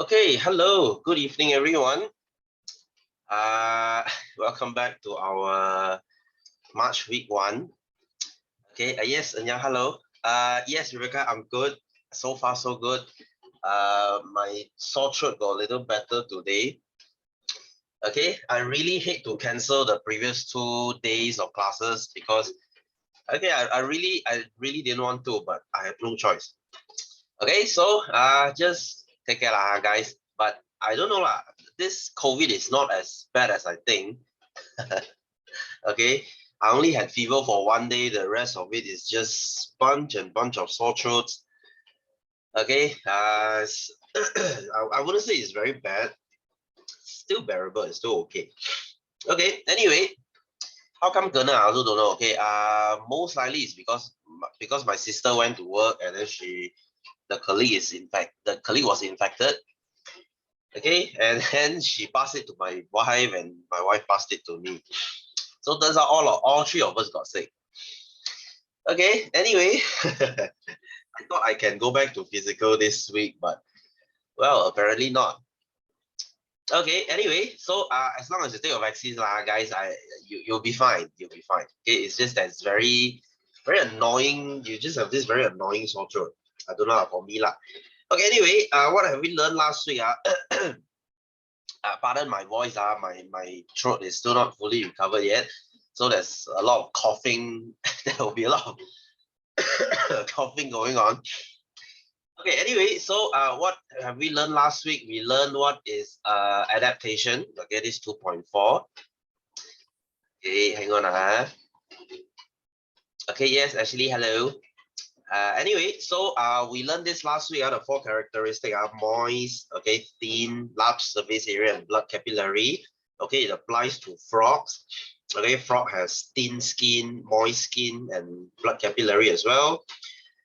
Okay, hello, good evening, everyone. Uh, Welcome back to our March week 1. Okay, yes, Anya, hello. Yes, Rebecca, I'm good. So far, so good. My sore throat got a little better today. Okay, I really hate to cancel the previous 2 days of classes because I really didn't want to, but I have no choice. Okay, so just take care lah, guys. But I don't know lah. This COVID is not as bad as I think. Okay, I only had fever for 1 day. The rest of it is just bunch of sore throats. Okay, I wouldn't say it's very bad. Still bearable. It's still okay. Okay. Anyway, how come kena? I also don't know. Okay. Most likely it's because my sister went to work and then the colleague was infected. Okay, and then she passed it to my wife, and my wife passed it to me. So turns out all three of us got sick. Okay, anyway, I thought I can go back to physical this week, but well, apparently not. Okay, anyway, so as long as you take your vaccines, guys, you'll be fine. You'll be fine. Okay, it's just that it's very annoying. You just have this very annoying sore throat. I don't know for me lah. Okay, anyway, what have we learned last week? Pardon my voice, my throat is still not fully recovered yet. So there's a lot of coughing. There will be a lot of coughing going on. Okay, anyway, so what have we learned last week? We learned what is adaptation. Okay, this 2.4. Okay, hang on. Okay, yes, actually, hello. Anyway, so we learned this last week. The 4 characteristics are moist, okay, thin, large surface area, and blood capillary. Okay, it applies to frogs. Okay, frog has thin skin, moist skin, and blood capillary as well.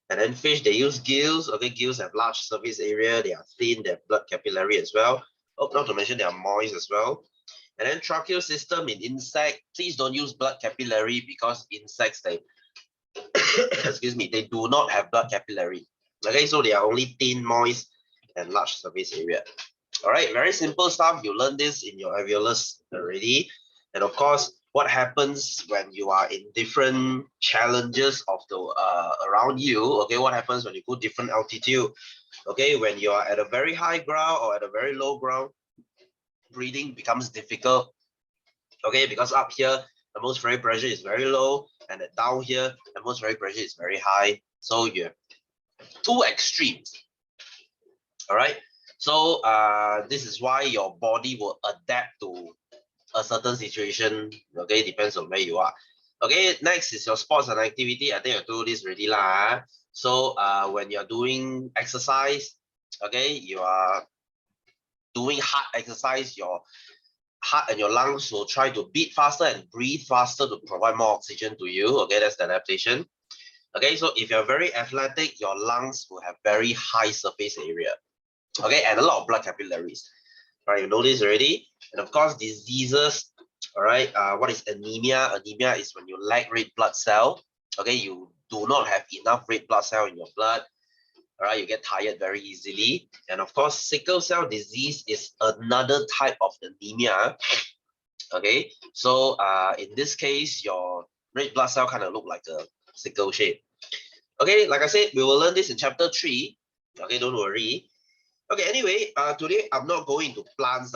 And then fish, they use gills. Okay, gills have large surface area. They are thin, they have blood capillary as well. Oh, not to mention they are moist as well. And then tracheal system in insect, please don't use blood capillary because insects, they excuse me, they do not have blood capillary. Okay, so they are only thin, moist, and large surface area. All right, very simple stuff. You learn this in your alveolus already. And of course, what happens when you are in different challenges of the around you? Okay, what happens when you go different altitude? Okay, when you are at a very high ground or at a very low ground, breathing becomes difficult. Okay, because up here atmospheric pressure is very low, and down here atmospheric pressure is very high. So you have 2 extremes. All right. So this is why your body will adapt to a certain situation. Okay, depends on where you are. Okay, next is your sports and activity. I think I told this already lah. So when you're doing exercise, okay, you are doing hard exercise, your heart and your lungs will try to beat faster and breathe faster to provide more oxygen to you. Okay, that's the adaptation. Okay, so if you're very athletic, your lungs will have very high surface area. Okay, and a lot of blood capillaries. All right, you know this already. And of course, diseases. All right, what is anemia? Anemia is when you lack red blood cell. Okay, you do not have enough red blood cell in your blood. All right, you get tired very easily. And of course, sickle cell disease is another type of anemia. Okay, so in this case, your red blood cell kind of look like a sickle shape. Okay, like I said, we will learn this in chapter 3. Okay, don't worry. Okay, anyway, today I'm not going to plants.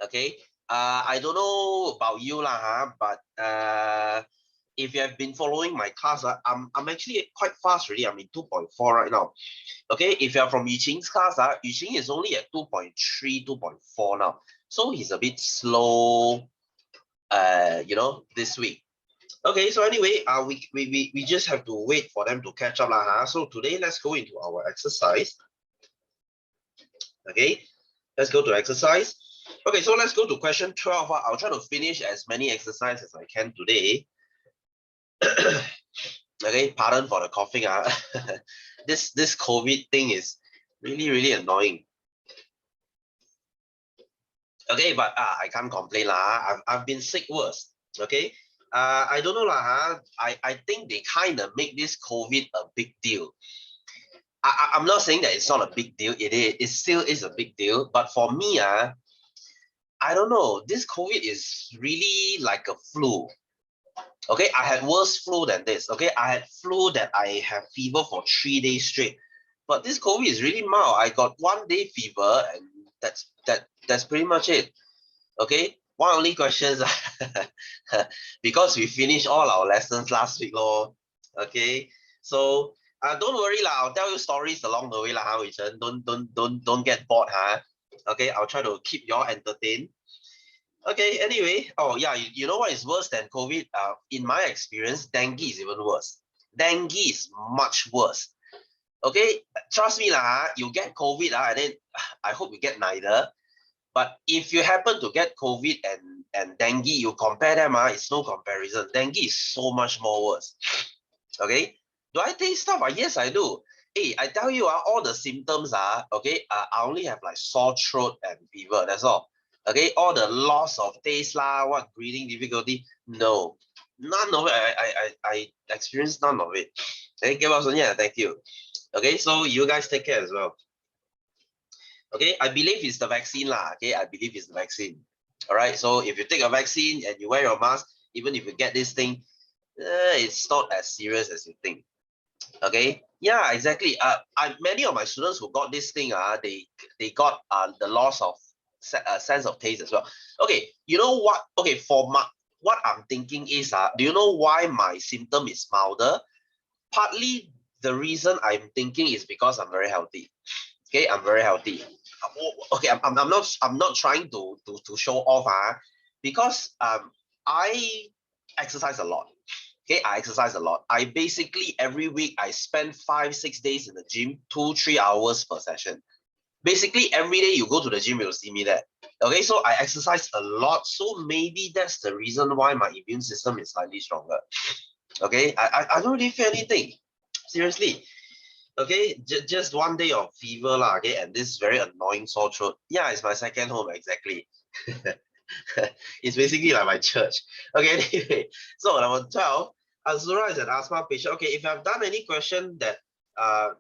Okay, I don't know about you lah, but if you have been following my class, I'm actually quite fast already. I'm in 2.4 right now. Okay, if you're from Yuqing's class, Yuqing is only at 2.3, 2.4 now. So he's a bit slow, this week. Okay, so anyway, we just have to wait for them to catch up lah. So today, let's go into our exercise. Okay, let's go to exercise. Okay, so let's go to question 12. I'll try to finish as many exercises as I can today. Okay, pardon for the coughing. This COVID thing is really annoying. Okay, but I can't complain lah. I've been sick worse. Okay, I don't know lah. I think they kind of make this COVID a big deal. I'm not saying that it's not a big deal. It still is a big deal. But for me, I don't know. This COVID is really like a flu. Okay, I had worse flu than this. Okay, I had flu that I have fever for 3 days straight. But this COVID is really mild. I got 1 day fever, and that's pretty much it. Okay, one only questions because we finished all our lessons last week, lor. Okay, so don't worry lah. I'll tell you stories along the way lah, Wei Chen. Don't get bored, huh? Okay, I'll try to keep y'all entertained. Okay, anyway, oh yeah, you know what is worse than COVID? In my experience, dengue is even worse. Dengue is much worse. Okay, trust me lah, you get COVID and then I hope you get neither. But if you happen to get COVID and dengue, you compare them, it's no comparison. Dengue is so much more worse. Okay, do I taste stuff? Yes, I do. Hey, I tell you, all the symptoms okay, I only have like sore throat and fever. That's all. Okay, all the loss of taste lah, what breathing difficulty, no, none of it. I experienced none of it. Okay, give us yeah, thank you. Okay, so you guys take care as well. Okay, I believe it's the vaccine lah. Okay, I believe it's the vaccine. All right, so if you take a vaccine and you wear your mask, even if you get this thing, it's not as serious as you think. Okay, yeah, exactly. Many of my students who got this thing, they got the loss of sense of taste as well. Okay, you know what? Okay, for what I'm thinking is, do you know why my symptom is milder? Partly the reason I'm thinking is because I'm very healthy. Okay, I'm very healthy. Okay, I'm not trying to show off, because I exercise a lot. Okay, I exercise a lot. I basically every week I spend 5-6 days in the gym, 2-3 hours per session. Basically every day you go to the gym, you'll see me there. Okay, so I exercise a lot. So maybe that's the reason why my immune system is slightly stronger. Okay, I don't really feel anything. Seriously. Okay, just 1 day of fever lah. Okay, and this very annoying sore throat. Yeah, it's my second home exactly. It's basically like my church. Okay, anyway, so number 12, Azura is an asthma patient. Okay, if I've done any question that,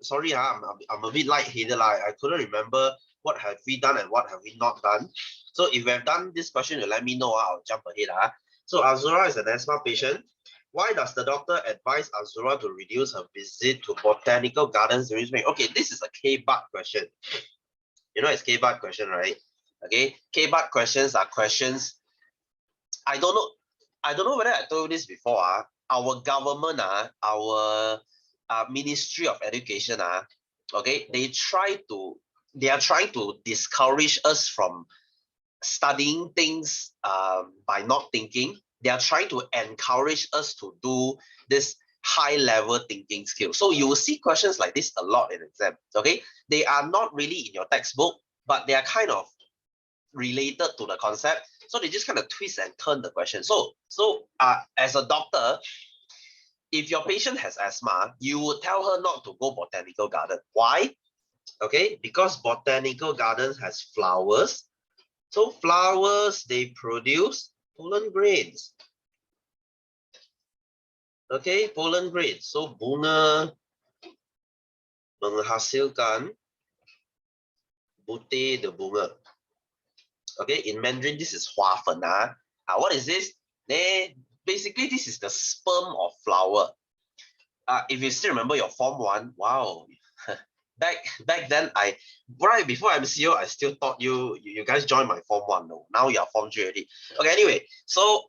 sorry, I'm a bit lightheaded. I couldn't remember what have we done and what have we not done. So if we have done this question, you let me know. I'll jump ahead. So Azura is an asthma patient. Why does the doctor advise Azura to reduce her visit to botanical gardens during spring? Okay, this is a K-BUT question. You know it's K-BUT question, right? Okay, K-BUT questions are questions. I don't know whether I told you this before. Our government, our Ministry of Education, okay, they are trying to discourage us from studying things by not thinking. They are trying to encourage us to do this high level thinking skill. So you will see questions like this a lot in exam. Okay, they are not really in your textbook, but they are kind of related to the concept. So they just kind of twist and turn the question. So as a doctor, if your patient has asthma, you would tell her not to go botanical garden. Why? Okay, because botanical gardens has flowers. So flowers, they produce pollen grains. Okay, pollen grains. So bunga menghasilkan butir de bunga. Okay, in Mandarin, this is 花粉. What is this? Basically, this is the sperm of flower. If you still remember your Form 1, wow. back then, right before MCO, I still thought you guys joined my Form 1. No, now you are Form 3 already. Okay, anyway, so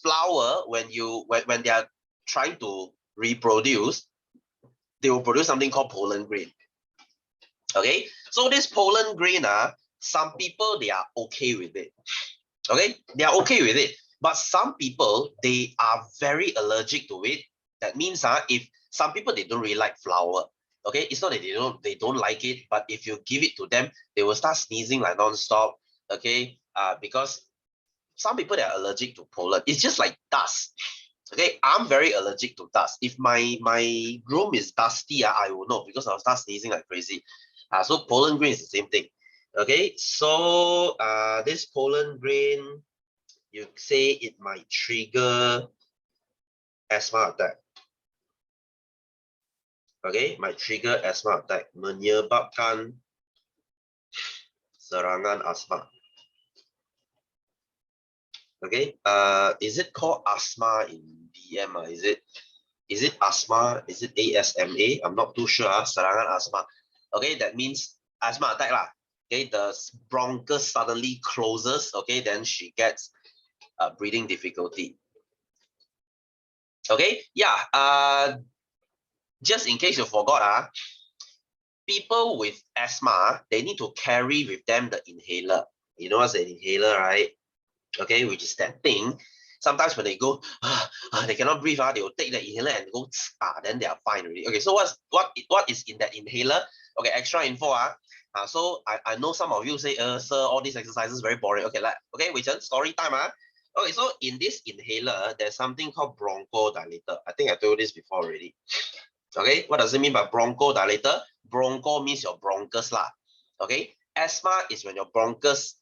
flower, when they are trying to reproduce, they will produce something called pollen grain. Okay, so this pollen grain, some people, they are okay with it. Okay, they are okay with it. But some people, they are very allergic to it. That means if some people, they don't really like flower. Okay, it's not that they don't like it, but if you give it to them, they will start sneezing like non-stop. Okay, because some people, they are allergic to pollen. It's just like dust. Okay, I'm very allergic to dust. If my room is dusty, I will know because I'll start sneezing like crazy. So pollen grain is the same thing. Okay, so this pollen grain, you say it might trigger asthma attack. Okay, might trigger asthma attack. Menyebabkan serangan asma. Okay, is it called asthma in DM? Is it asthma? Is it ASMA? I'm not too sure. Serangan asma. Okay, that means asthma attack lah. Okay, the bronchus suddenly closes. Okay, then she gets breathing difficulty. Okay, yeah. Just in case you forgot, people with asthma, they need to carry with them the inhaler. You know what's an inhaler, right? Okay, which is that thing. Sometimes when they go, they cannot breathe, they will take the inhaler and go, then they are fine already. Okay, so what is in that inhaler? Okay, extra info. So I know some of you say, sir, all these exercises very boring. Okay, okay, wait, story time. Okay, so in this inhaler, there's something called bronchodilator. I think I told you this before already. Okay, what does it mean by bronchodilator? Broncho means your bronchus lah. Okay, asthma is when your bronchus,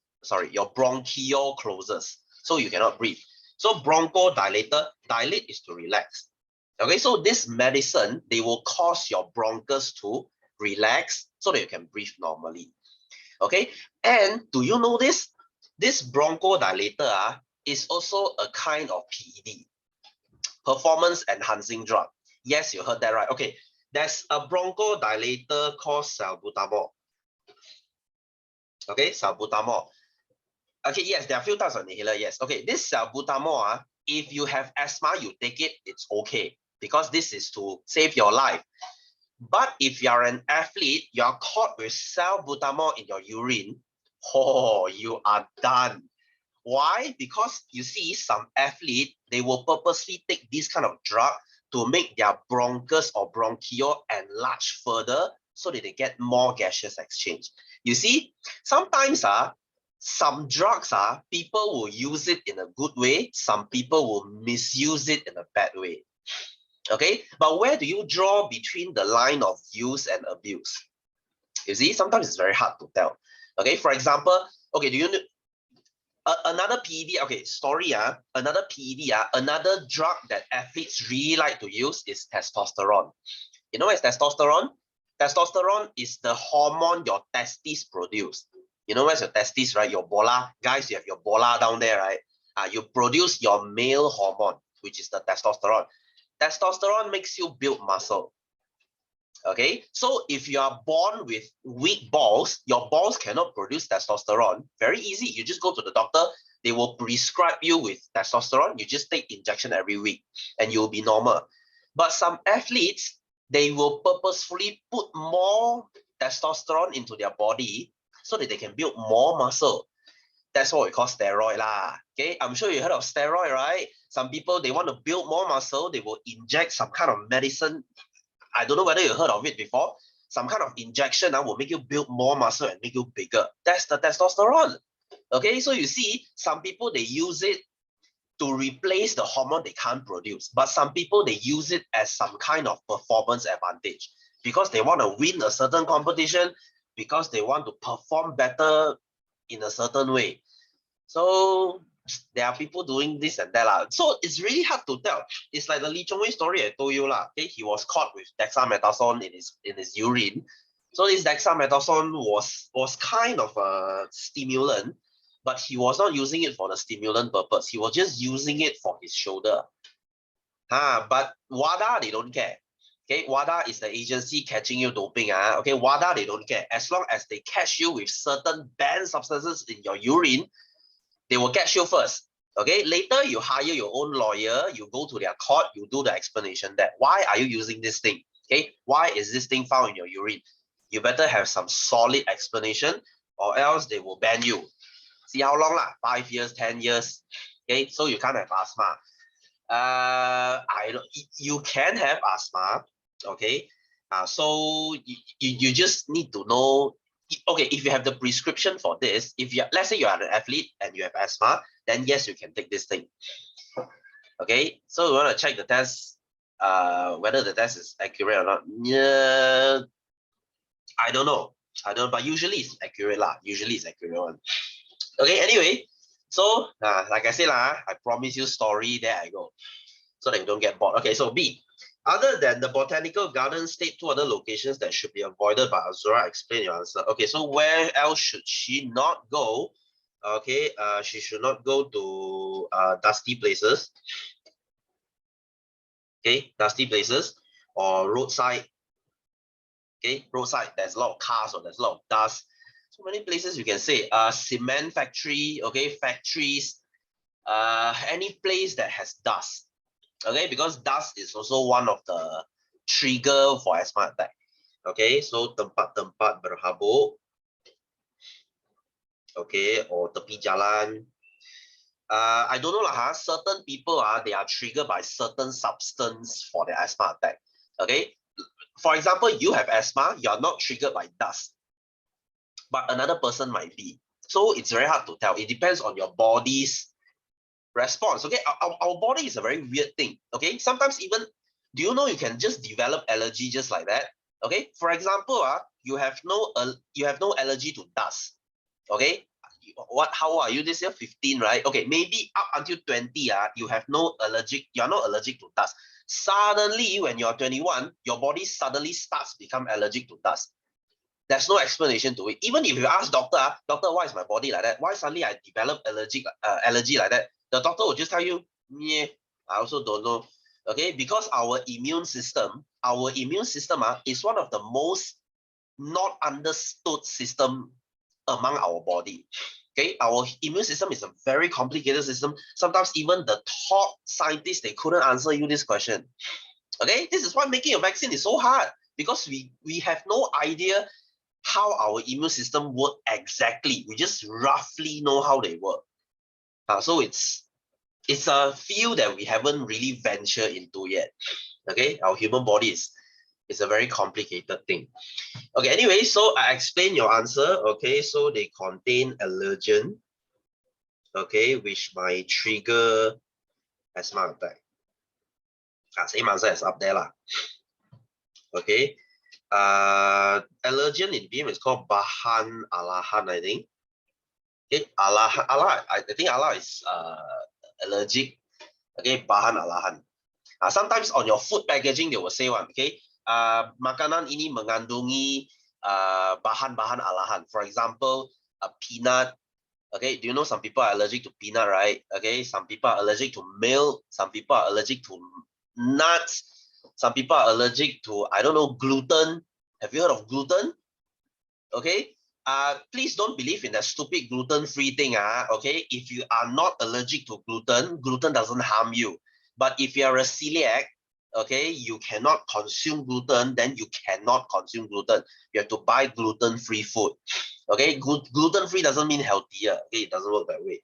your bronchiole closes, so you cannot breathe. So bronchodilator, dilate is to relax. Okay, so this medicine, they will cause your bronchus to relax so that you can breathe normally. Okay, and do you know this? This bronchodilator is also a kind of PED, performance enhancing drug. Yes, you heard that right. Okay, there's a bronchodilator called salbutamol. Okay, salbutamol. Okay, yes, there are a few types of inhaler. Yes. Okay, this salbutamol, if you have asthma, you take it, it's okay, because this is to save your life. But if you're an athlete, you're caught with salbutamol in your urine, you are done. Why? Because you see, some athlete, they will purposely take this kind of drug to make their bronchus or bronchiole enlarge further so that they get more gaseous exchange. You see, sometimes some drugs people will use it in a good way, some people will misuse it in a bad way. Okay, but where do you draw between the line of use and abuse? You see, sometimes it's very hard to tell. Okay, for example, okay, do you know another PED? Okay, story. Another PED. Another drug that athletes really like to use is testosterone. You know what is testosterone? Testosterone is the hormone your testes produce. You know where's your testes, right? Your bola. Guys, you have your bola down there, right? You produce your male hormone, which is the testosterone. Testosterone makes you build muscle. Okay, so if you are born with weak balls, your balls cannot produce testosterone. Very easy. You just go to the doctor. They will prescribe you with testosterone. You just take injection every week and you'll be normal. But some athletes, they will purposefully put more testosterone into their body so that they can build more muscle. That's what we call steroid lah. Okay, I'm sure you heard of steroid, right? Some people, they want to build more muscle. They will inject some kind of medicine. I don't know whether you heard of it before. Some kind of injection will make you build more muscle and make you bigger. That's the testosterone. Okay, so you see, some people, they use it to replace the hormone they can't produce. But some people, they use it as some kind of performance advantage because they want to win a certain competition, because they want to perform better in a certain way. So there are people doing this and that. So it's really hard to tell. It's like the Lee Chong Wei story I told you. Okay, he was caught with dexamethasone in his urine. So this dexamethasone was kind of a stimulant, but he was not using it for the stimulant purpose. He was just using it for his shoulder. But WADA, they don't care. Okay, WADA is the agency catching you doping. Okay, WADA, they don't care. As long as they catch you with certain banned substances in your urine, they will catch you first. Okay, later you hire your own lawyer, you go to their court, you do the explanation that why are you using this thing? Okay, why is this thing found in your urine? You better have some solid explanation or else they will ban you. See how long lah? 5 years, 10 years. Okay, so you can't have asthma. You can have asthma. Okay, so you just need to know. Okay, if you have the prescription for this, let's say you are an athlete and you have asthma, then yes, you can take this thing. Okay, so we want to check the test, whether the test is accurate or not. Yeah, I don't know, but usually it's accurate lah. Usually it's accurate one. Okay, anyway, so like I said I promise you story, there I go, so that you don't get bored. Okay, so B, Other than the botanical garden, state 2 other locations that should be avoided by Azura. Explain your answer. Okay, so where else should she not go? Okay, she should not go to dusty places. Okay, dusty places or roadside. Okay, roadside, there's a lot of cars or there's a lot of dust. So many places you can say. Cement factory, okay, factories, any place that has dust. Okay, because dust is also one of the trigger for asthma attack. Okay, so tempat-tempat berhabuk, okay, or tepi jalan. I don't know lah, certain people they are triggered by certain substance for their asthma attack. Okay, for example, you have asthma, you are not triggered by dust, but another person might be. So it's very hard to tell. It depends on your body's response. Okay, our body is a very weird thing. Okay, sometimes even, do you know you can just develop allergy just like that? Okay, for example, you have no allergy to dust. Okay, how are you this year? 15, right? Okay, maybe up until 20, you have no allergic, you're not allergic to dust. Suddenly, when you're 21, your body suddenly starts become allergic to dust. There's no explanation to it. Even if you ask doctor, doctor, why is my body like that? Why suddenly I develop allergy like that? The doctor will just tell you, yeah, I also don't know. Okay, because our immune system is one of the most not understood system among our body. Okay, our immune system is a very complicated system. Sometimes even the top scientists, they couldn't answer you this question. Okay, this is why making a vaccine is so hard, because we have no idea how our immune system work exactly. We just roughly know how they work. So it's a field that we haven't really ventured into yet. Okay, our human body is a very complicated thing. Okay, anyway, so I explain your answer. Okay, so they contain allergen, okay, which might trigger asthma attack. Same answer as up there lah. Okay, allergen in BM is called bahan alahan, I think. Okay, I think Allah is allergic. Okay, bahan alahan. Sometimes on your food packaging they will say one. Okay, makanan ini mengandungi bahan-bahan alahan. For example, a peanut. Okay, do you know some people are allergic to peanut, right? Okay, some people are allergic to milk. Some people are allergic to nuts. Some people are allergic to, I don't know, gluten. Have you heard of gluten? Okay, please don't believe in that stupid gluten-free thing. Okay, if you are not allergic to gluten, gluten doesn't harm you. But if you are a celiac, okay, you cannot consume gluten, then you cannot consume gluten. You have to buy gluten-free food. Okay, gluten-free doesn't mean healthier. Okay, it doesn't work that way.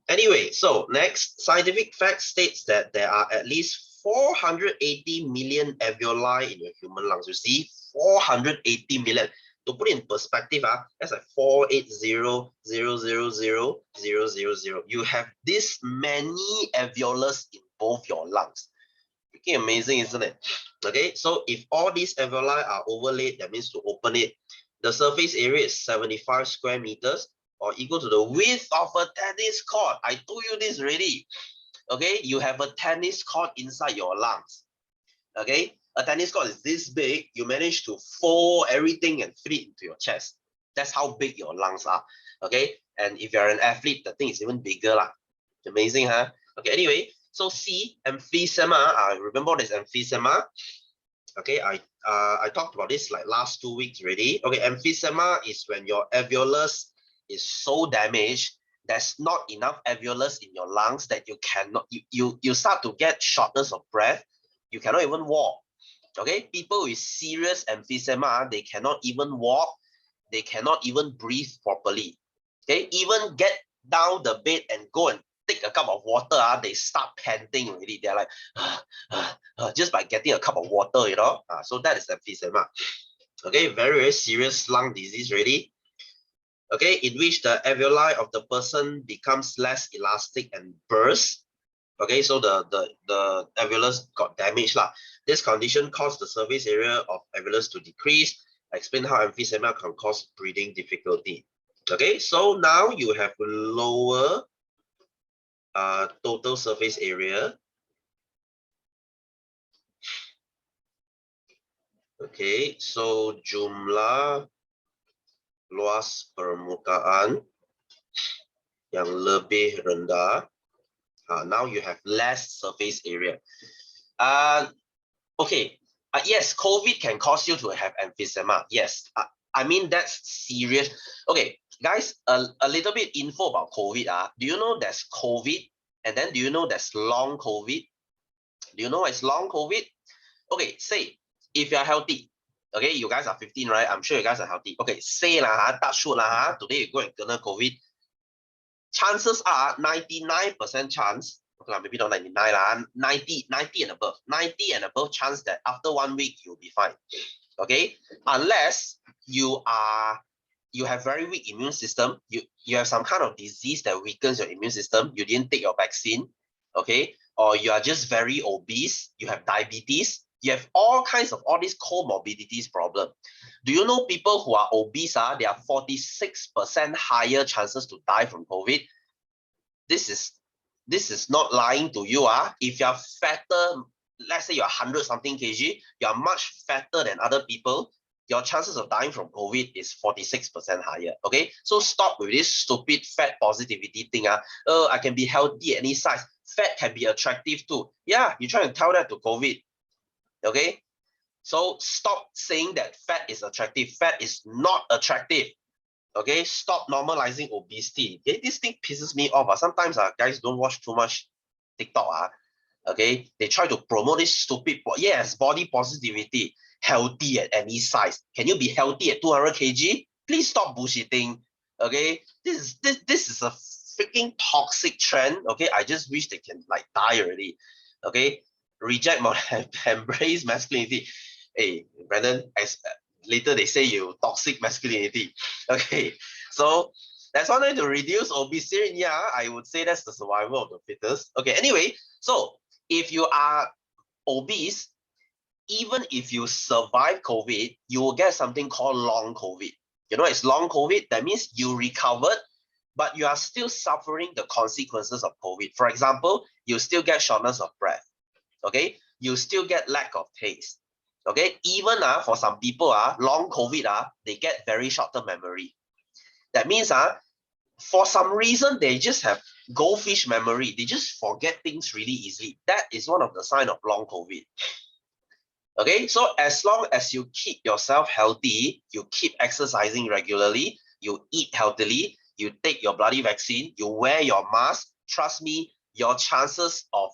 Anyway, so next, scientific fact states that there are at least 480 million alveoli in your human lungs. You see, 480 million. To put it in perspective, that's like 480,000,000. You have this many alveolus in both your lungs. Freaking amazing, isn't it? Okay, so if all these alveoli are overlaid, that means to open it, the surface area is 75 square meters, or equal to the width of a tennis court. I told you this already. Okay, you have a tennis court inside your lungs. Okay, a tennis court is this big. You manage to fold everything and fit it into your chest. That's how big your lungs are. Okay, and if you're an athlete, the thing is even bigger lah. Amazing, huh? Okay, anyway, so C, emphysema. Remember what is emphysema? Okay, I talked about this like last 2 weeks already. Okay, emphysema is when your alveolus is so damaged, there's not enough alveolus in your lungs that you cannot, you start to get shortness of breath. You cannot even walk. Okay, people with serious emphysema, they cannot even walk. They cannot even breathe properly. Okay, even get down the bed and go and take a cup of water, they start panting already. They're like, just by getting a cup of water, so that is emphysema. Okay, very, very serious lung disease already. Okay, in which the alveoli of the person becomes less elastic and bursts. Okay, so the alveolus got damaged lah. This condition caused the surface area of alveolus to decrease. Explain how emphysema can cause breathing difficulty. Okay, so now you have lower total surface area. Okay, so jumlah luas permukaan yang lebih rendah. Now you have less surface area. Okay, yes, COVID can cause you to have emphysema. Yes, I mean that's serious. Okay, guys, a little bit info about COVID. Do you know there's COVID, and then do you know there's long COVID? Do you know it's long COVID? Okay, say if you're healthy, okay, you guys are 15, right? I'm sure you guys are healthy. Okay, say lah, touch wood lah, today you go and kena COVID. Chances are 99% chance, okay, maybe not 99 lah, 90 and above. 90 and above chance that after 1 week you'll be fine. Okay, unless you have very weak immune system, you have some kind of disease that weakens your immune system, you didn't take your vaccine, okay, or you are just very obese, you have diabetes, you have all kinds of all these comorbidities problem. Do you know people who are obese, they are 46% higher chances to die from COVID? This is not lying to you. If you're fatter, let's say you're 100 something kg, you're much fatter than other people, your chances of dying from COVID is 46% higher. Okay, so stop with this stupid fat positivity thing. I can be healthy at any size. Fat can be attractive too. Yeah, you try to tell that to COVID. Okay, so stop saying that fat is attractive. Fat is not attractive. Okay, stop normalizing obesity. Okay, this thing pisses me off. Sometimes guys don't watch too much TikTok. Okay, they try to promote this stupid, yes, body positivity, healthy at any size. Can you be healthy at 200 kg? Please stop bullshitting. Okay, this is a freaking toxic trend. Okay, I just wish they can like die already. Okay, reject embrace masculinity. Hey, Brandon, later they say you toxic masculinity. Okay, so that's one way to reduce obesity. Yeah, I would say that's the survival of the fittest. Okay, anyway, so if you are obese, even if you survive COVID, you will get something called long COVID. You know, it's long COVID. That means you recovered, but you are still suffering the consequences of COVID. For example, you still get shortness of breath. Okay, you still get lack of taste. Okay, even for some people, long COVID, they get very short-term memory. That means for some reason, they just have goldfish memory. They just forget things really easily. That is one of the signs of long COVID. Okay, so as long as you keep yourself healthy, you keep exercising regularly, you eat healthily, you take your bloody vaccine, you wear your mask, trust me, your chances of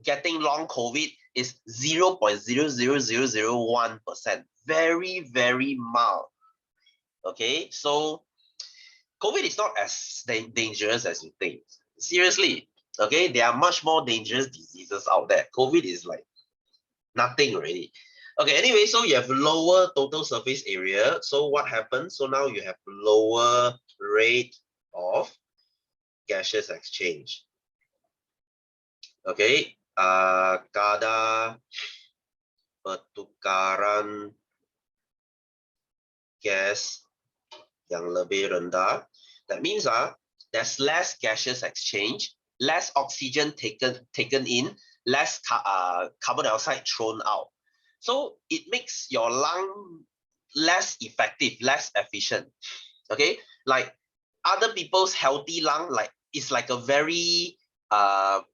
getting long COVID is 0.00001%. Very, very mild. Okay, so COVID is not as dangerous as you think. Seriously, okay, there are much more dangerous diseases out there. COVID is like nothing already. Okay, anyway, so you have lower total surface area. So what happens? So now you have lower rate of gaseous exchange. Okay, kadar pertukaran gas yang lebih rendah. That means there's less gaseous exchange, less oxygen taken in, less carbon dioxide thrown out. So it makes your lung less effective, less efficient. Okay, like other people's healthy lung, like it's like a very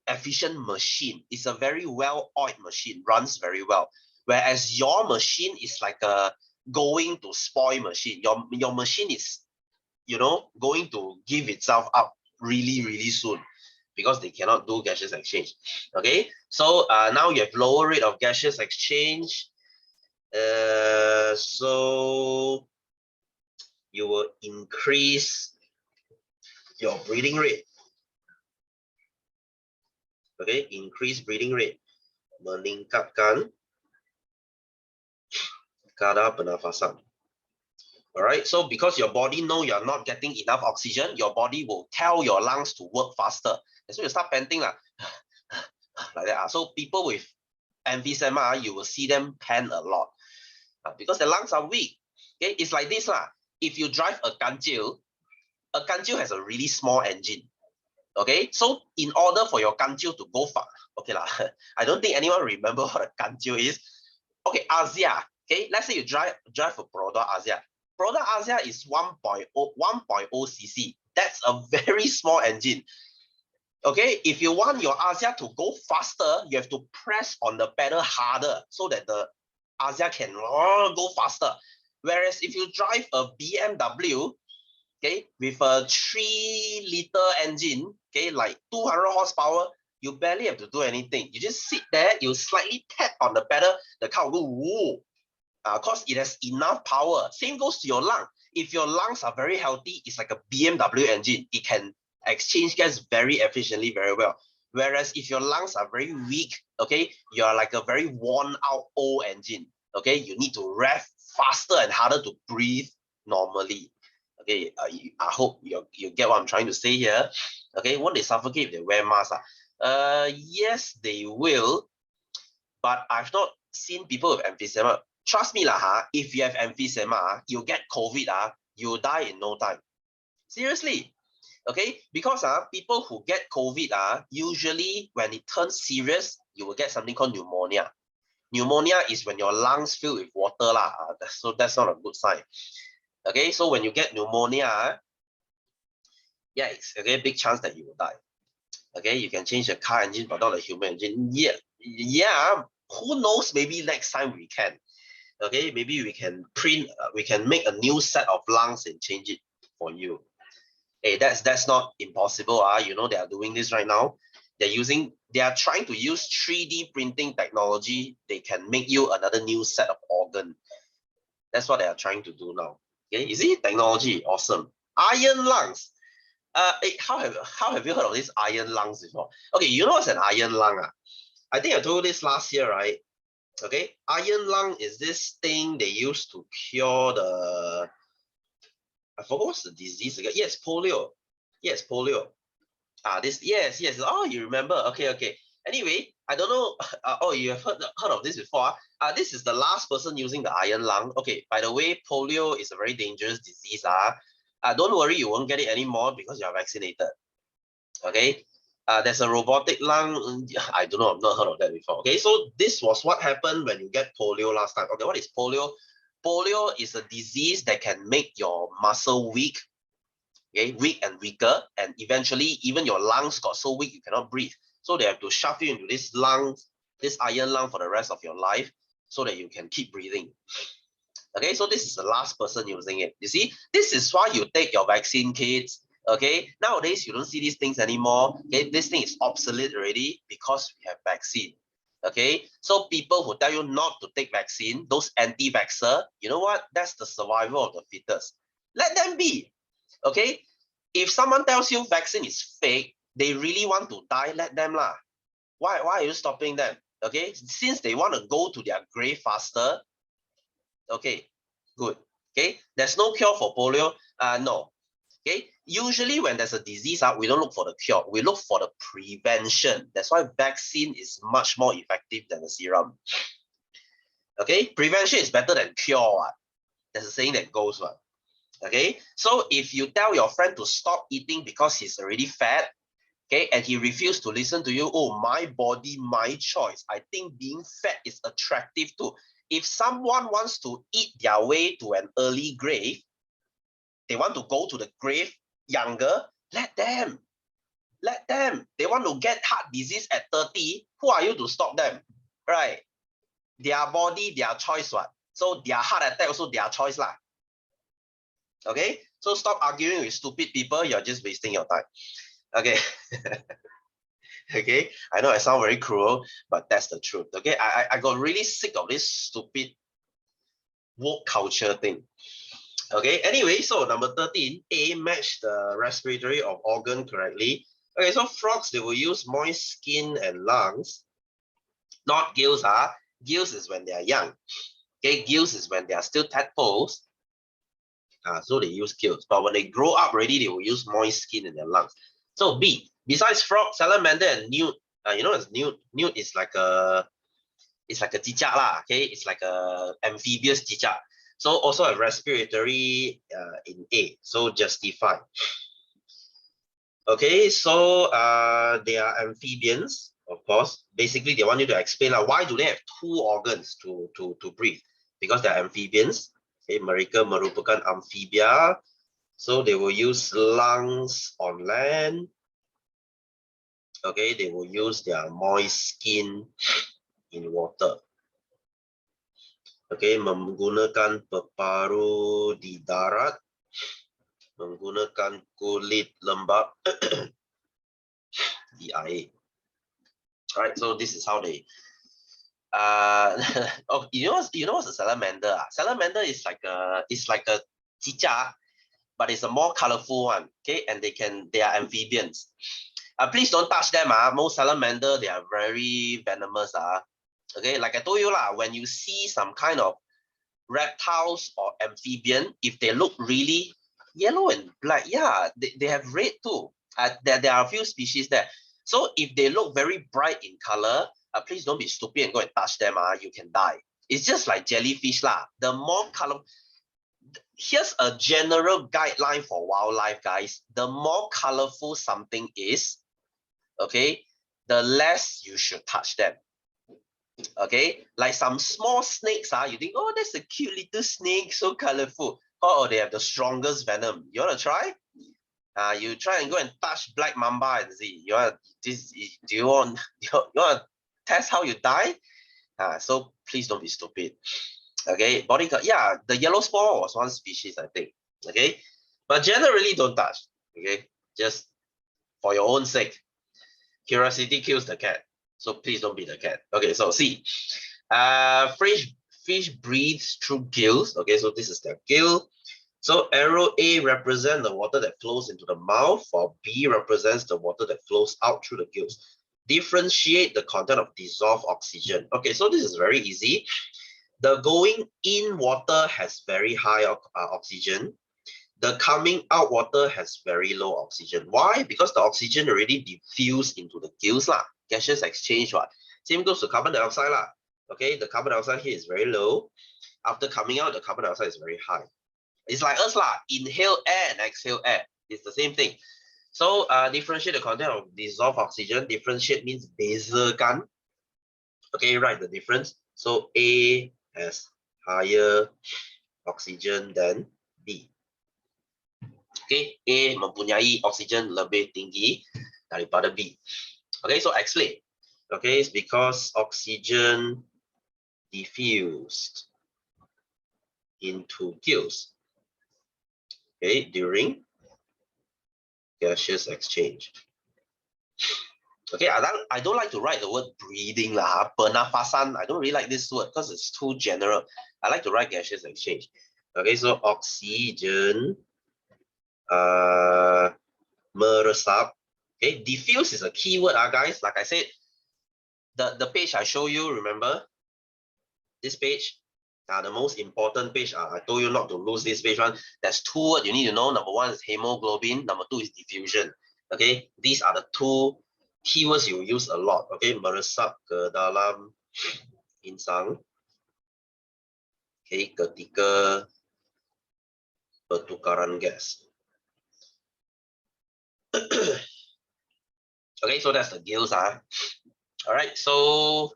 efficient machine. It's a very well-oiled machine, runs very well. Whereas your machine is like a going to spoil machine. Your machine is, going to give itself up really, really soon because they cannot do gaseous exchange. Okay, so now you have lower rate of gaseous exchange. So you will increase your breathing rate. Okay, increase breathing rate, meningkatkan kadar pernafasan. All right, so because your body know you're not getting enough oxygen, your body will tell your lungs to work faster. And so you start panting like that. So people with emphysema, you will see them pant a lot because the lungs are weak. Okay, it's like this. If you drive a Kanchil has a really small engine. Okay, so in order for your Kanchil to go far, okay, I don't think anyone remember what a Kanchil is. Okay, Asia, Okay, let's say you drive a Perodot Asia. Perodot Asia is 1.0 cc. That's a very small engine. Okay, if you want your Asia to go faster, you have to press on the pedal harder so that the Asia can go faster. Whereas if you drive a BMW, okay, with a 3-liter engine, okay, like 200 horsepower, you barely have to do anything. You just sit there, you slightly tap on the pedal, the car will go woo. Because it has enough power. Same goes to your lung. If your lungs are very healthy, it's like a BMW engine. It can exchange gas very efficiently, very well. Whereas if your lungs are very weak, okay, you are like a very worn out old engine. Okay, you need to rev faster and harder to breathe normally. Okay, I hope you get what I'm trying to say here. Okay, won't they suffocate if they wear masks? Yes, they will. But I've not seen people with emphysema. Trust me lah, if you have emphysema, you get COVID, you die in no time. Seriously. Okay, because people who get COVID, usually when it turns serious, you will get something called pneumonia. Pneumonia is when your lungs fill with water lah. So that's not a good sign. Okay, so when you get pneumonia, yeah, it's a big chance that you will die. Okay, you can change the car engine, but not the human engine. Yeah. Who knows? Maybe next time we can. Okay, maybe we can we can make a new set of lungs and change it for you. Hey, that's not impossible. You know they are doing this right now. They are trying to use 3D printing technology. They can make you another new set of organ. That's what they are trying to do now. Okay, you see, technology, awesome. Iron lungs. How have you heard of this iron lungs before? Okay, you know what's an iron lung? I think I told you this last year, right? Okay, iron lung is this thing they used to cure the, I forgot what's the disease again. Yes, polio. Yes, polio. Yes. Oh, you remember? Okay. Anyway, I don't know. Oh, you have heard of this before. This is the last person using the iron lung. Okay, by the way, polio is a very dangerous disease. Don't worry, you won't get it anymore because you are vaccinated. Okay. There's a robotic lung. I don't know. I've not heard of that before. Okay, so this was what happened when you get polio last time. Okay, what is polio? Polio is a disease that can make your muscle weak. Okay, weak and weaker, and eventually even your lungs got so weak you cannot breathe. So they have to shove you into this iron lung for the rest of your life, so that you can keep breathing. Okay, so this is the last person using it. You see, this is why you take your vaccine, kids. Okay, nowadays you don't see these things anymore. Okay, this thing is obsolete already because we have vaccine. Okay, so people who tell you not to take vaccine, those anti-vaxxer, you know what? That's the survival of the fittest. Let them be. Okay, if someone tells you vaccine is fake, they really want to die, let them lah. Why are you stopping them? Okay, since they want to go to their grave faster. Okay, good. Okay, there's no cure for polio. No. Okay, usually when there's a disease, we don't look for the cure. We look for the prevention. That's why vaccine is much more effective than the serum. Okay, prevention is better than cure. There's a saying that goes. Okay, so if you tell your friend to stop eating because he's already fat, okay, and he refused to listen to you, oh, my body, my choice. I think being fat is attractive too. If someone wants to eat their way to an early grave, they want to go to the grave younger, let them. Let them. They want to get heart disease at 30. Who are you to stop them? Right? Their body, their choice, what? So their heart attack also their choice lah. Okay? So stop arguing with stupid people. You're just wasting your time. Okay. Okay, I know I sound very cruel, but that's the truth. Okay, I got really sick of this stupid woke culture thing. Okay, anyway, so number 13, A, match the respiratory of organ correctly. Okay, so frogs, they will use moist skin and lungs, not gills. Gills is when they are young. Okay, gills is when they are still tadpoles. So they use gills, but when they grow up already, they will use moist skin in their lungs. So B, besides frog, salamander, and newt, you know, as newt is like a cicak lah. Okay, it's like a amphibious cicak. So also a respiratory in A. So justify. Okay, so they are amphibians, of course. Basically, they want you to explain why do they have two organs to breathe. because they're amphibians. Okay, mereka merupakan amphibia, so they will use lungs on land. Okay, they will use their moist skin in water. Okay, menggunakan peparuh di darat, menggunakan kulit lembab di air. Alright, so this is how they oh, you know what's a salamander? Salamander is like a cicak, but it's a more colorful one. Okay, and they are amphibians. Please don't touch them. Most salamander, they are very venomous. Okay, like I told you when you see some kind of reptiles or amphibian, if they look really yellow and black, yeah, they have red too. There are a few species there. So if they look very bright in color, please don't be stupid and go and touch them. You can die. It's just like jellyfish lah. The more color, here's a general guideline for wildlife, guys. The more colorful something is, okay, the less you should touch them. Okay, like some small snakes, you think, oh, that's a cute little snake, so colorful. Oh, they have the strongest venom. You want to try? You try and go and touch black mamba and see. Do you want to test how you die? So please don't be stupid. Okay, body color. Yeah, the yellow spore was one species, I think. Okay, but generally don't touch. Okay, just for your own sake. Curiosity kills the cat. So please don't be the cat. Okay, so C. Fish breathes through gills. Okay, so this is their gill. So arrow A represents the water that flows into the mouth, while B represents the water that flows out through the gills. Differentiate the content of dissolved oxygen. Okay, so this is very easy. The going in water has very high oxygen. The coming out water has very low oxygen. Why? Because the oxygen already diffused into the gills lah. Gaseous exchange what? Same goes to carbon dioxide lah. Okay, the carbon dioxide here is very low. After coming out, the carbon dioxide is very high. It's like us lah. Inhale air and exhale air. It's the same thing. So differentiate the content of dissolved oxygen. Differentiate means bezakan. Okay, write the difference. So A has higher oxygen than B. Okay, A mempunyai oksigen lebih tinggi daripada B. Okay, so explain. Okay, it's because oxygen diffused into gills. Okay, during gaseous exchange. Okay, I don't like to write the word breathing lah. Pernafasan, I don't really like this word because it's too general. I like to write gaseous exchange. Okay, so oxygen meresap. Okay, diffuse is a keyword, guys. Like I said, the page I show you, remember this page, the most important page. I told you not to lose this page one. There's two words you need to know. Number one is hemoglobin. Number two is diffusion. Okay, these are the two keywords you use a lot. Okay, meresap ke dalam insang. Okay, ketika pertukaran gas. Okay, so that's the gills. All right, so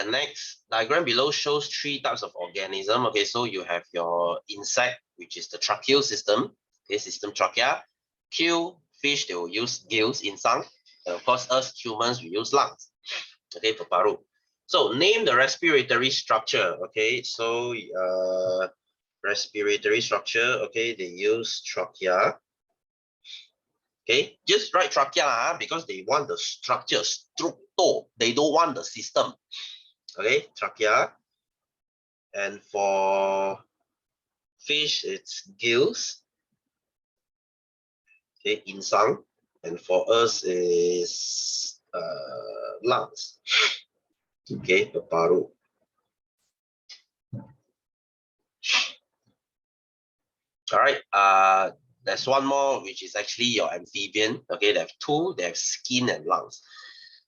next diagram below shows 3 types of organism. Okay, so you have your insect, which is the tracheal system. Okay, system trachea. Q, fish, they will use gills, insang. And of course, us humans, we use lungs. Okay, peparuh. So name the respiratory structure. Okay, so respiratory structure. Okay, they use trachea. Okay, just write trachea because they want the structure, structure. They don't want the system. Okay, trachea. And for fish, it's gills. Okay, insang. And for us is lungs. Okay, peparuh. All right, there's one more, which is actually your amphibian. Okay, they have two, they have skin and lungs.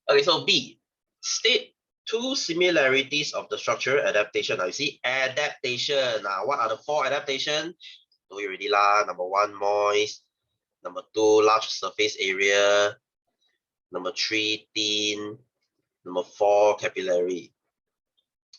Okay, so B, state 2 similarities of the structural adaptation. Now you see adaptation. Now, what are the 4 adaptations? Know already lah. Number 1, moist. Number 2, large surface area. Number 3, thin. Number 4, capillary.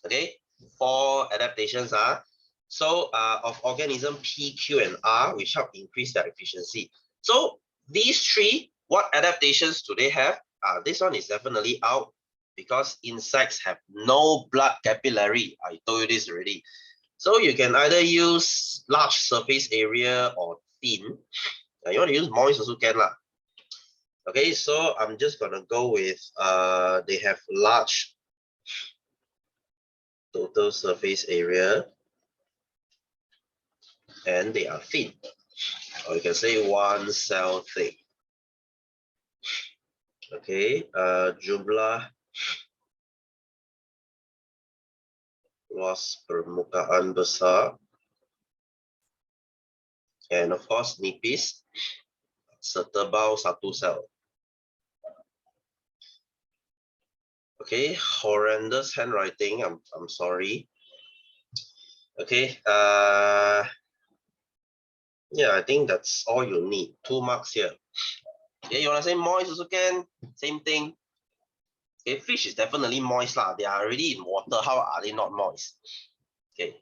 Okay, 4 adaptations are. So of organism P, Q, and R, which help increase their efficiency. So these 3, what adaptations do they have? This one is definitely out because insects have no blood capillary. I told you this already. So you can either use large surface area or thin. You want to use moist also can lah. Okay, so I'm just gonna go with they have large total surface area and they are thin. Or you can say 1 cell thick. Okay, jumlah luas permukaan besar. And of course, nipis, setebal 1 sel. Okay, horrendous handwriting. I'm sorry. Okay, yeah, I think that's all you need. 2 marks here. Okay, you wanna say moist also can, same thing. Okay, fish is definitely moist lah. They are already in water. How are they not moist? Okay.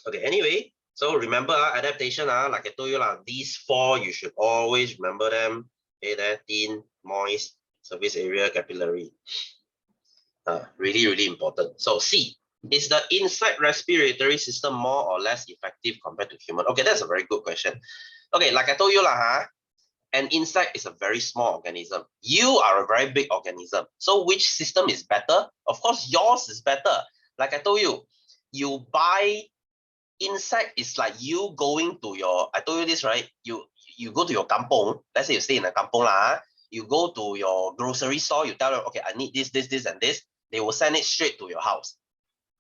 Okay, anyway, so remember adaptation, like I told you, these 4, you should always remember them. Okay, they're thin, moist, surface area, capillary. Really, really important. So C, is the insect respiratory system more or less effective compared to human? Okay, that's a very good question. Okay, like I told you, an insect is a very small organism. You are a very big organism. So which system is better? Of course, yours is better. Like I told you, you buy insect is like you going to your, I told you this, right? You go to your kampong, let's say you stay in a kampong lah, you go to your grocery store, you tell them, okay, I need this, and this. They will send it straight to your house.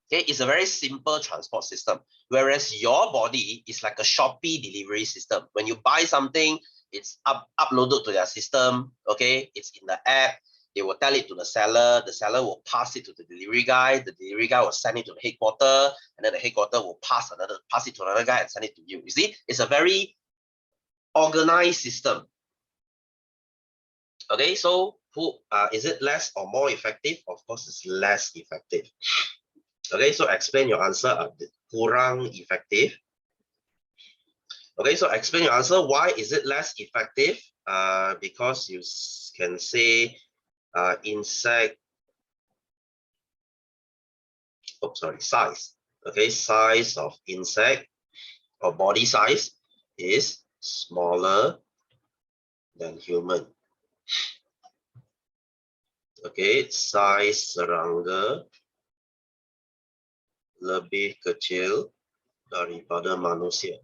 Okay, it's a very simple transport system. Whereas your body is like a Shopee delivery system. When you buy something, it's uploaded to their system. Okay, it's in the app. They will tell it to the seller. The seller will pass it to the delivery guy. The delivery guy will send it to the headquarter, and then the headquarter will pass it to another guy and send it to you. You see, it's a very organized system. Okay, so is it less or more effective? Of course, it's less effective. Okay, so explain your answer. Kurang effective. Okay, so explain your answer. Why is it less effective? Because you can say insect. Oh, sorry, size. Okay, size of insect or body size is smaller than human. Okay, size serangga lebih kecil daripada manusia.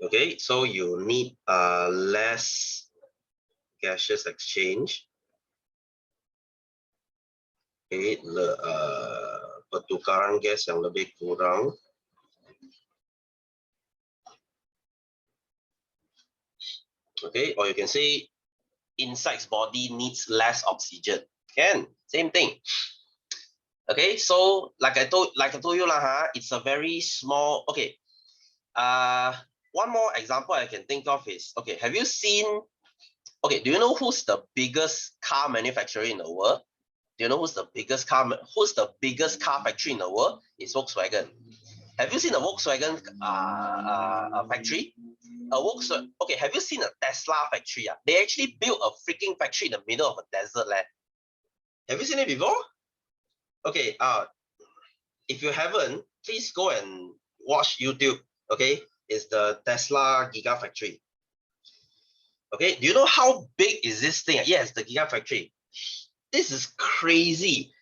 Okay, so you need less gaseous exchange. Okay, pertukaran gas yang lebih kurang. Okay, or you can say insect's body needs less oxygen. Can, same thing. Okay, so like I told you it's a very small. Okay, one more example I can think of is, okay, have you seen, okay, do you know who's the biggest car manufacturer in the world? Do you know who's the biggest car factory in the world? It's Volkswagen. Have you seen a Volkswagen factory? Okay, have you seen a Tesla factory? They actually built a freaking factory in the middle of a desert land. Have you seen it before? Okay, if you haven't, please go and watch YouTube. Okay, it's the Tesla Gigafactory. Okay, do you know how big is this thing? Yes, the Gigafactory. This is crazy.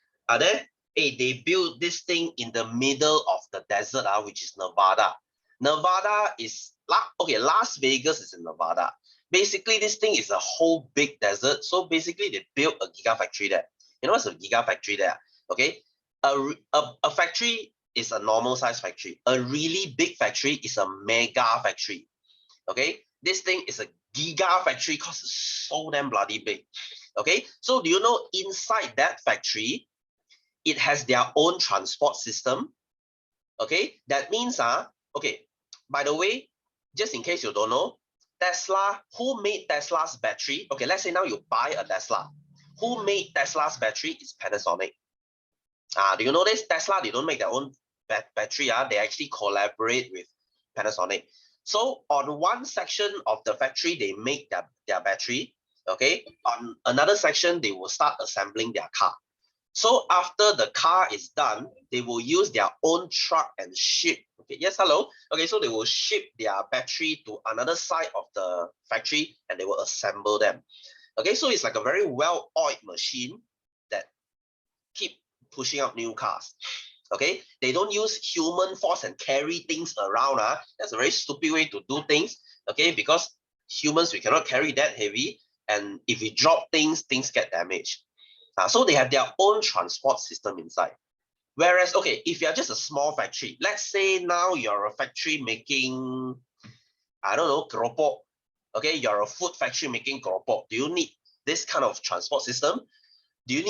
They built this thing in the middle of the desert, which is Nevada. Nevada is, okay, Las Vegas is in Nevada. Basically, this thing is a whole big desert. So basically, they built a gigafactory there. You know what's a gigafactory there? Okay, a factory is a normal size factory. A really big factory is a mega factory. Okay, this thing is a gigafactory because it's so damn bloody big. Okay, so do you know inside that factory, it has their own transport system? Okay, that means okay, by the way, just in case you don't know, Tesla, who made Tesla's battery? Okay, let's say now you buy a Tesla. Who made Tesla's battery is Panasonic. Do you know this? Tesla, they don't make their own battery. They actually collaborate with Panasonic. So on one section of the factory, they make their battery. Okay. On another section, they will start assembling their car. So after the car is done, they will use their own truck and ship. Okay, yes, hello. Okay, so they will ship their battery to another side of the factory and they will assemble them. Okay, so it's like a very well-oiled machine that keep pushing out new cars. Okay, they don't use human force and carry things around. That's a very stupid way to do things. Okay, because humans, we cannot carry that heavy. And if we drop things, things get damaged. So they have their own transport system inside. Whereas, okay, if you're just a small factory, let's say now you're a factory making, I don't know, keropok. Okay, you're a food factory making keropok. Do you need this kind of transport system? Do you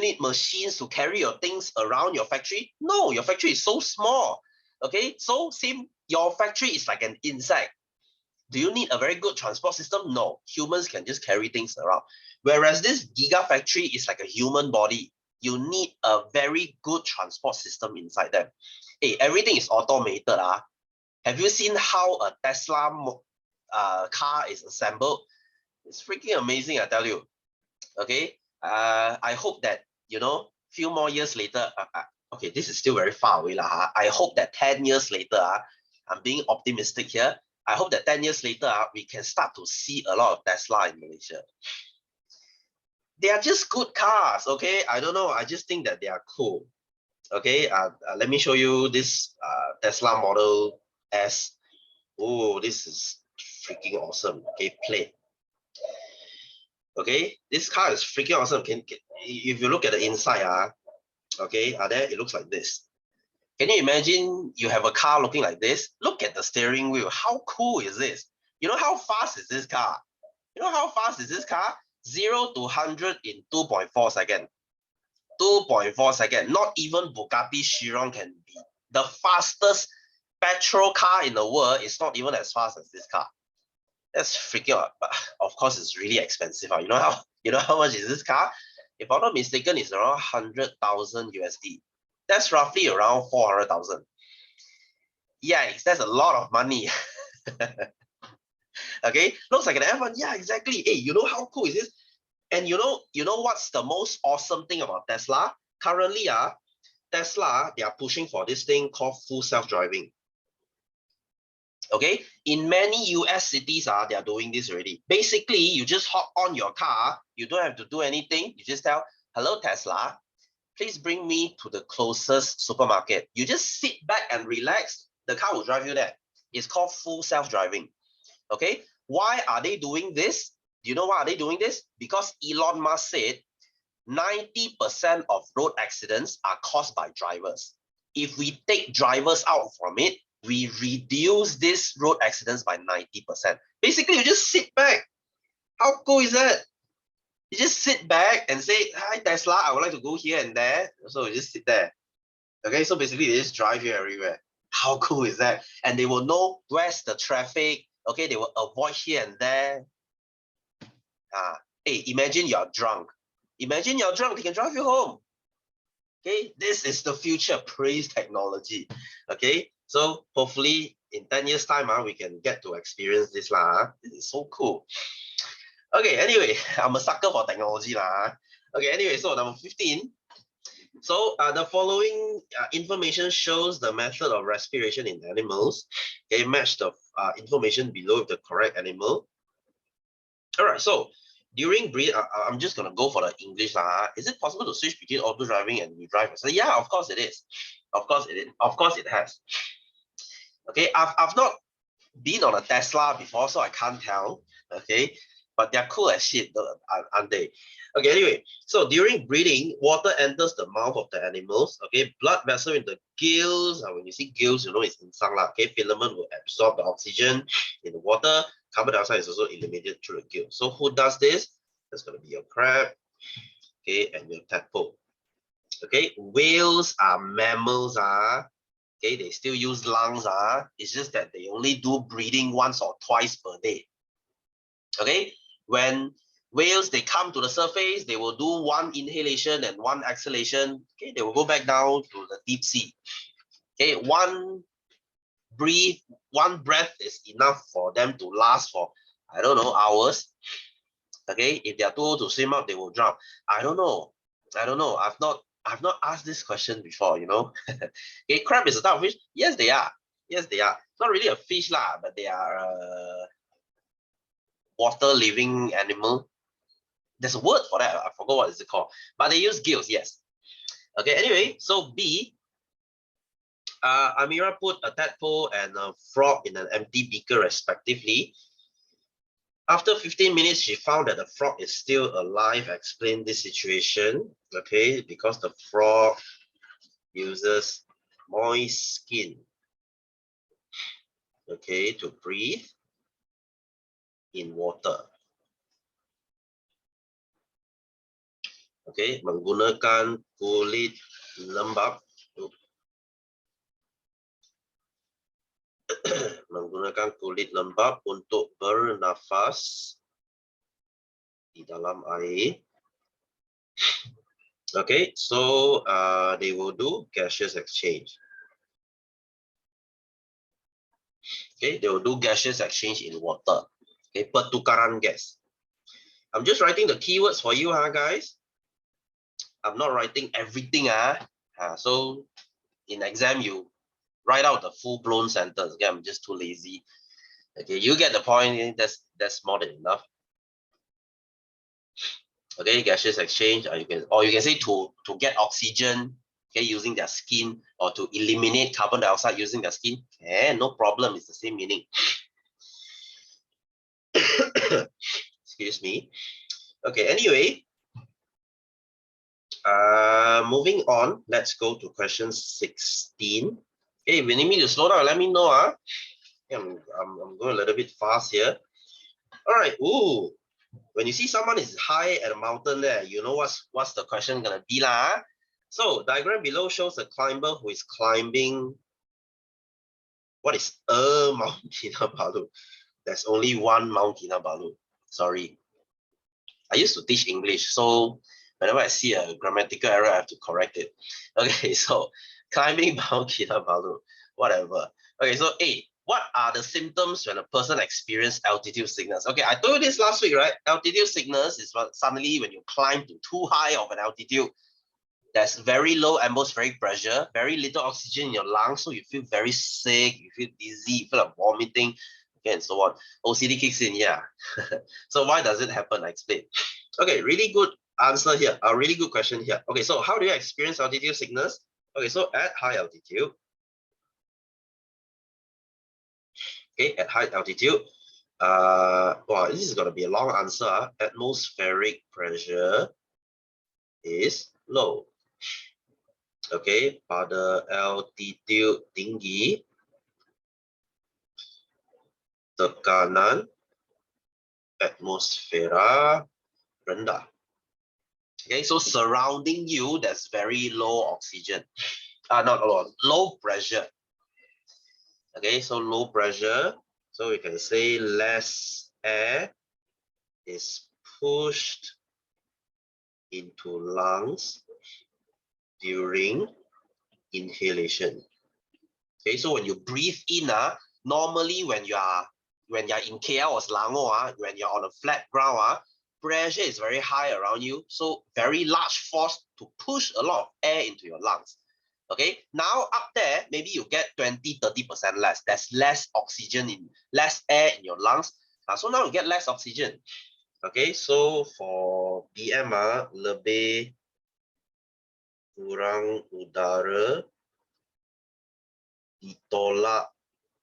need machines to carry your things around your factory? No, your factory is so small. Okay, so same, your factory is like an insect. Do you need a very good transport system? No, humans can just carry things around. Whereas this gigafactory is like a human body. You need a very good transport system inside them. Hey, everything is automated. Have you seen how a Tesla car is assembled? It's freaking amazing, I tell you. Okay, I hope that, few more years later, okay, this is still very far away. I hope that 10 years later, I'm being optimistic here. I hope that 10 years later, we can start to see a lot of Tesla in Malaysia. They are just good cars, okay? I don't know. I just think that they are cool. Okay, let me show you this Tesla Model S. Oh, this is freaking awesome. Okay, plate. Okay, this car is freaking awesome. If you look at the inside, okay, there it looks like this. Can you imagine you have a car looking like this? Look at the steering wheel. How cool is this? You know how fast is this car? You know how fast is this car? 0 to 100 in 2.4 seconds. 2.4 seconds. Not even Bugatti Chiron can be. The fastest petrol car in the world is not even as fast as this car. That's freaking out. But of course, it's really expensive. You know how much is this car? If I'm not mistaken, it's around 100,000 USD. That's roughly around 400,000. Yikes, that's a lot of money. Okay, looks like an F1. Yeah, exactly. Hey, you know how cool is this? And you know what's the most awesome thing about Tesla? Currently, Tesla, they are pushing for this thing called full self-driving. Okay, in many US cities, they are doing this already. Basically, you just hop on your car. You don't have to do anything. You just tell, hello, Tesla, please bring me to the closest supermarket. You just sit back and relax. The car will drive you there. It's called full self-driving. Okay, why are they doing this? Do you know why are they doing this? Because Elon Musk said 90% of road accidents are caused by drivers. If we take drivers out from it, we reduce these road accidents by 90%. Basically, you just sit back. How cool is that? You just sit back and say, hi, Tesla, I would like to go here and there. So you just sit there. Okay, so basically they just drive you everywhere. How cool is that? And they will know where's the traffic. Okay, they will avoid here and there. Hey, imagine you're drunk. Imagine you're drunk, they can drive you home. Okay, this is the future. Praise technology. Okay, so hopefully in 10 years time, we can get to experience this. This is so cool. Okay, anyway, I'm a sucker for technology. Okay, anyway, so number 15. So the following information shows the method of respiration in animals. Okay, match the information below with the correct animal. All right, so during breed, I'm just gonna go for the English. Is it possible to switch between auto driving and you drive? So yeah, of course it is. Of course it is. Of course it has. Okay, I've not been on a Tesla before, so I can't tell. Okay, but they're cool as shit, aren't they? Okay, anyway, so during breathing, water enters the mouth of the animals. Okay, blood vessel in the gills. When you see gills, you know it's insang lah. Okay, filament will absorb the oxygen in the water. Carbon dioxide is also eliminated through the gill. So who does this? That's going to be your crab, okay, and your tadpole. Okay, whales are mammals. Okay, they still use lungs. It's just that they only do breathing once or twice per day. Okay, when whales, they come to the surface, they will do one inhalation and one exhalation. Okay, they will go back down to the deep sea. Okay, one breath is enough for them to last for, I don't know, hours. Okay, if they are too old to swim up, they will drown. I don't know. I've not asked this question before, you know. Okay, crab is a type of fish. Yes, they are. Yes, they are. It's not really a fish lah, but they are a water living animal. There's a word for that. I forgot what is it called. But they use gills, yes. Okay, anyway, so B, Amira put a tadpole and a frog in an empty beaker respectively. After 15 minutes, she found that the frog is still alive. Explain this situation. Okay, because the frog uses moist skin, okay, to breathe in water. Okay, menggunakan kulit lembab menggunakan kulit lembab untuk bernafas di dalam air. Okay, so they will do gaseous exchange. Okay, they will do gaseous exchange in water. Okay, pertukaran gas. I'm just writing the keywords for you, guys. I'm not writing everything. So in exam, you write out the full-blown sentence. Okay, I'm just too lazy. Okay, you get the point. That's more than enough. Okay, gaseous exchange, or you can say to get oxygen, okay, using their skin, or to eliminate carbon dioxide using their skin. Okay, no problem. It's the same meaning. Excuse me. Okay, anyway, moving on, let's go to question 16. Okay, if you need me to slow down, let me know. I'm going a little bit fast here. All right. Ooh, when you see someone is high at a mountain there, you know what's the question gonna be lah. So diagram below shows a climber who is climbing. What is a Mount Kinabalu? There's only one Mount Kinabalu. Sorry. I used to teach English, so whenever I see a grammatical error, I have to correct it. Okay, so climbing Mount Kinabalu, whatever. Okay, so A, what are the symptoms when a person experiences altitude sickness? Okay, I told you this last week, right? Altitude sickness is suddenly when you climb to too high of an altitude, there's very low atmospheric pressure, very little oxygen in your lungs, so you feel very sick, you feel dizzy, you feel like vomiting, okay, and so on. OCD kicks in, yeah. So why does it happen? I explain. Okay, really good answer here. A really good question here. Okay, so how do you experience altitude sickness? Okay, so at high altitude, okay, at high altitude, wow, this is going to be a long answer. Atmospheric pressure is low. Okay, pada altitude tinggi, tekanan atmosfera rendah. Okay, so surrounding you, there's very low oxygen. Not low pressure. Okay, so low pressure. So we can say less air is pushed into lungs during inhalation. Okay, so when you breathe in, normally when you're in KL or Selangor, when you're on a flat ground, pressure is very high around you, so very large force to push a lot of air into your lungs. Okay, now up there, maybe you get 20-30% less. There's less oxygen less air in your lungs. So now you get less oxygen. Okay, so for BM, lebih kurang udara ditolak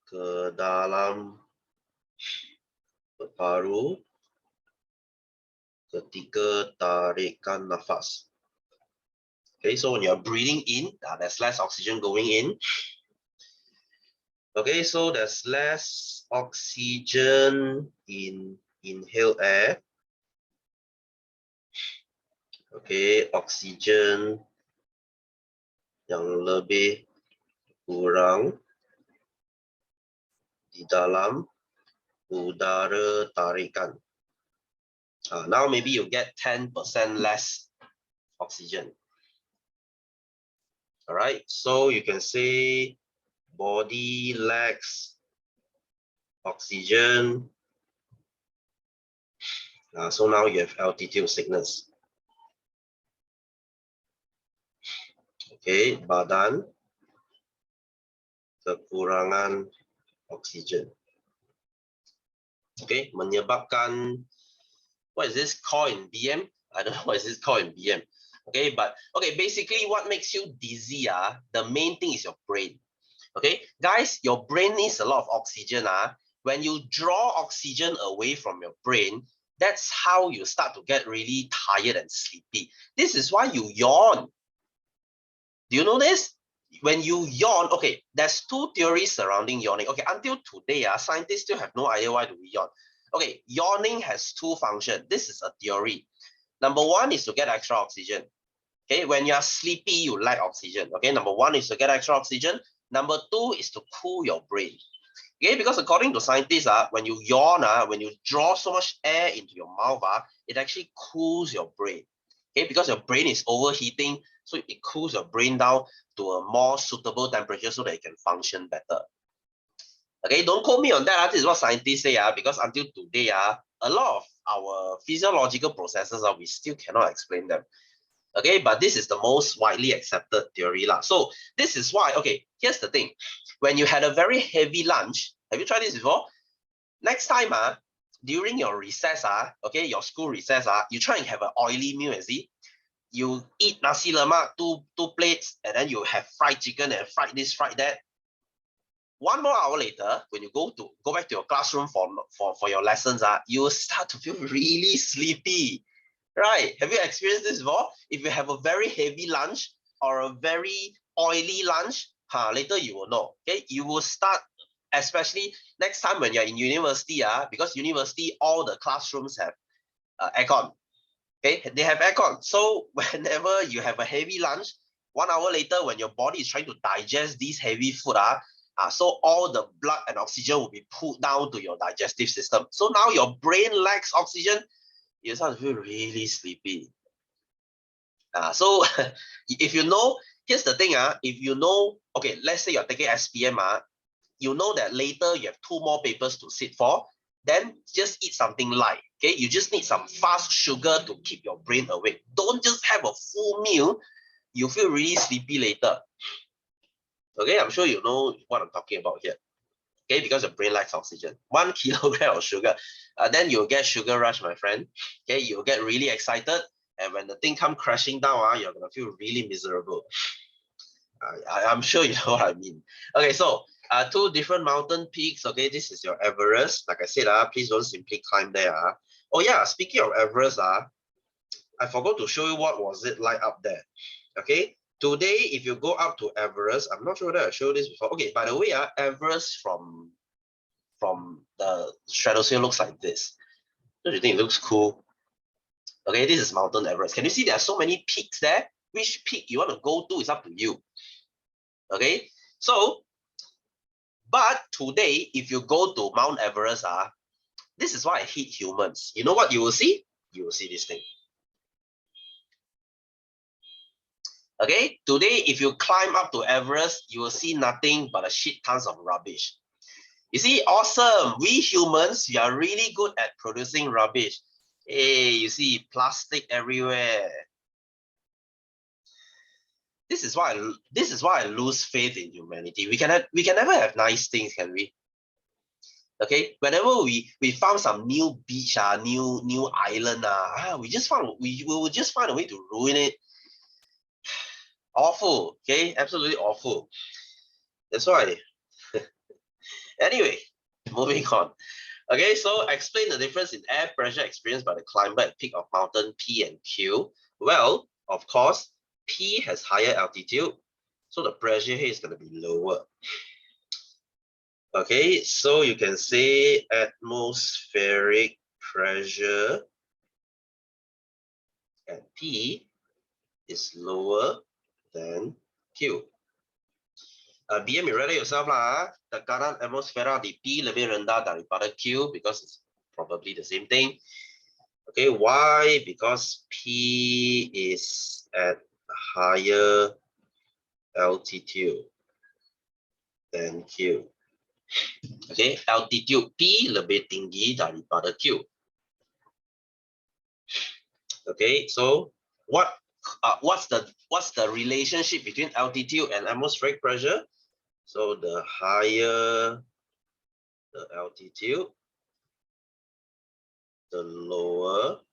ke dalam paru ketika tarikan nafas. Okay, so when you're breathing in, there's less oxygen going in. Okay, so there's less oxygen in inhaled air. Okay, oxygen yang lebih kurang di dalam udara tarikan. Now maybe you get 10% less oxygen. All right, so you can say body lacks oxygen. So now you have altitude sickness. Okay, badan kekurangan oksigen. Okay, menyebabkan, what is this called in BM? I don't know what is this called in BM. Okay, but okay, basically what makes you dizzy, the main thing is your brain. Okay, guys, your brain needs a lot of oxygen. When you draw oxygen away from your brain, that's how you start to get really tired and sleepy. This is why you yawn. Do you know this? When you yawn, okay, there's two theories surrounding yawning. Okay, until today, scientists still have no idea why do we yawn. Okay, yawning has two functions. This is a theory. Number one is to get extra oxygen. Okay, when you are sleepy, you lack oxygen. Okay, number one is to get extra oxygen. Number two is to cool your brain. Okay, because according to scientists, when you yawn, when you draw so much air into your mouth, it actually cools your brain. Okay, because your brain is overheating, so it cools your brain down to a more suitable temperature so that it can function better. Okay, don't quote me on that. This is what scientists say, because until today, a lot of our physiological processes, we still cannot explain them. Okay, but this is the most widely accepted theory. So this is why, okay, here's the thing. When you had a very heavy lunch, have you tried this before? Next time, during your recess, okay, your school recess, you try and have an oily meal, see? You eat nasi lemak, two plates, and then you have fried chicken and fried this, fried that. 1 more hour later, when you go back to your classroom for your lessons, you will start to feel really sleepy. Right? Have you experienced this before? If you have a very heavy lunch or a very oily lunch, later you will know. Okay, you will start, especially next time when you're in university, because university, all the classrooms have aircon. Okay, they have aircon. So whenever you have a heavy lunch, 1 hour later, when your body is trying to digest this heavy food, so all the blood and oxygen will be pulled down to your digestive system. So now your brain lacks oxygen. You start to feel really sleepy. So if you know, here's the thing, if you know, okay, let's say you're taking SPM, you know that later you have 2 more papers to sit for, then just eat something light. Okay, you just need some fast sugar to keep your brain awake. Don't just have a full meal. You feel really sleepy later. Okay, I'm sure you know what I'm talking about here. Okay, because your brain lacks oxygen. 1 kilogram of sugar, then you'll get sugar rush, my friend. Okay, you'll get really excited, and when the thing come crashing down, you're gonna feel really miserable. I'm sure you know what I mean. Okay, so 2 different mountain peaks. Okay, this is your Everest. Like I said, please don't simply climb there. Oh yeah, speaking of Everest, I forgot to show you what was it like up there. Okay, today if you go up to Everest, I'm not sure whether I showed this before. Okay, by the way, Everest from the stratosphere looks like this. Don't you think it looks cool? Okay, this is Mountain Everest. Can you see there are so many peaks there? Which peak you want to go to is up to you. Okay, so but today, if you go to Mount Everest, this is why I hate humans. You know what you will see? You will see this thing. Okay, today, if you climb up to Everest, you will see nothing but a shit tons of rubbish. You see, awesome. We humans, we are really good at producing rubbish. Hey, you see plastic everywhere. This is why I lose faith in humanity. We can never have nice things, can we? Okay, whenever we found some new beach, new island, we will just find a way to ruin it. Awful. Okay, absolutely awful. That's why. Anyway, moving on. Okay, so explain the difference in air pressure experienced by the climber at peak of mountain P and Q. Well, of course, P has higher altitude, so the pressure here is going to be lower. Okay, so you can say atmospheric pressure at P is lower than Q. BM, you read it yourself lah. Tekanan atmosfera di P lebih rendah daripada Q because it's probably the same thing. Okay, why? Because P is at higher altitude than Q. Okay, altitude P lebih tinggi daripada Q. Okay, so what's the relationship between altitude and atmospheric pressure? So the higher the altitude, the lower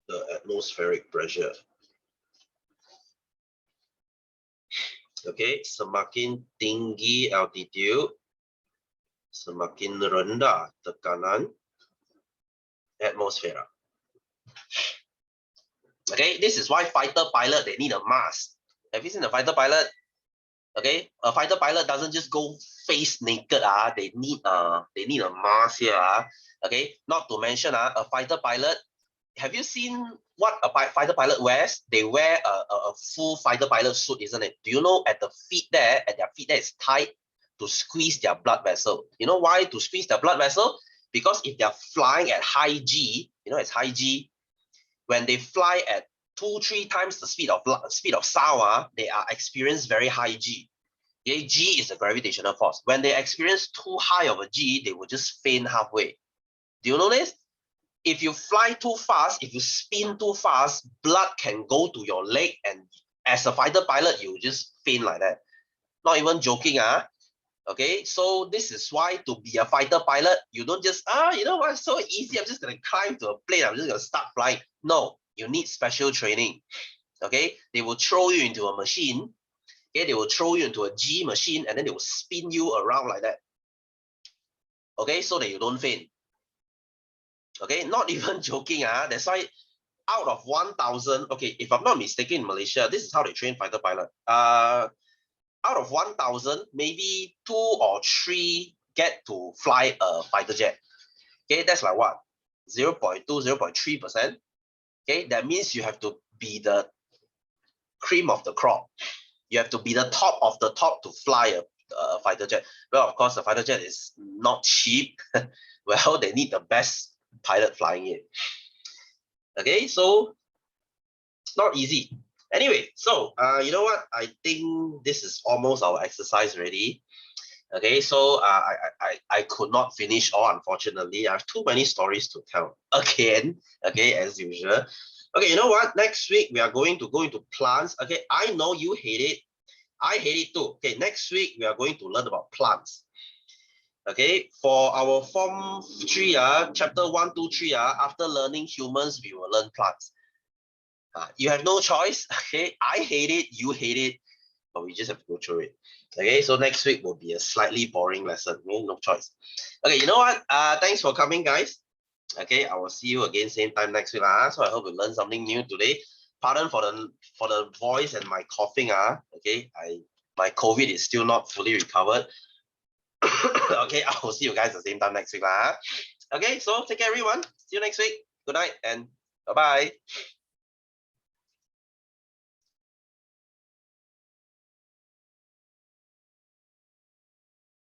the atmospheric pressure. Okay, semakin tinggi altitude, semakin rendah tekanan atmosfera. Okay, this is why fighter pilot, they need a mask. Have you seen a fighter pilot? Okay, a fighter pilot doesn't just go face naked. They need a mask here. Okay, not to mention a fighter pilot. Have you seen what a fighter pilot wears? They wear a full fighter pilot suit, isn't it? Do you know at their feet there, it's tight to squeeze their blood vessel. You know why to squeeze their blood vessel? Because if they're flying at high G, it's high G. When they fly at 2-3 times the speed of sound, they are experience very high G. Okay, G is a gravitational force. When they experience too high of a G, they will just faint halfway. Do you know this? If you fly too fast, if you spin too fast, blood can go to your leg, and as a fighter pilot, you just faint like that. Not even joking, Okay, so this is why to be a fighter pilot, you don't just, you know what, so easy, I'm just going to climb to a plane, I'm just going to start flying. No, you need special training. Okay, they will throw you into a machine. Okay, they will throw you into a G machine, and then they will spin you around like that. Okay, so that you don't faint. Okay, not even joking. That's why out of 1,000, okay, if I'm not mistaken, in Malaysia, this is how they train fighter pilot. Out of 1,000, maybe 2 or 3 get to fly a fighter jet. Okay, that's like what? 0.2, 0.3%. Okay, that means you have to be the cream of the crop. You have to be the top of the top to fly a fighter jet. Well, of course, the fighter jet is not cheap. Well, they need the best pilot flying it. Okay, so it's not easy. Anyway, so you know what? I think this is almost our exercise already. Okay, so I could not finish all, unfortunately. I have too many stories to tell again. Okay, as usual. Okay, you know what? Next week we are going to go into plants. Okay, I know you hate it. I hate it too. Okay, next week we are going to learn about plants. Okay, for our Form 3, chapter 1, 2, 3, after learning humans, we will learn plants. You have no choice. Okay, I hate it, you hate it, but we just have to go through it. Okay, so next week will be a slightly boring lesson. No choice. Okay, you know what? Thanks for coming, guys. Okay, I will see you again same time next week. So I hope you learned something new today. Pardon for the voice and my coughing. Okay, my COVID is still not fully recovered. Okay, I will see you guys the same time next week. Okay, so take care, everyone. See you next week. Good night and bye-bye.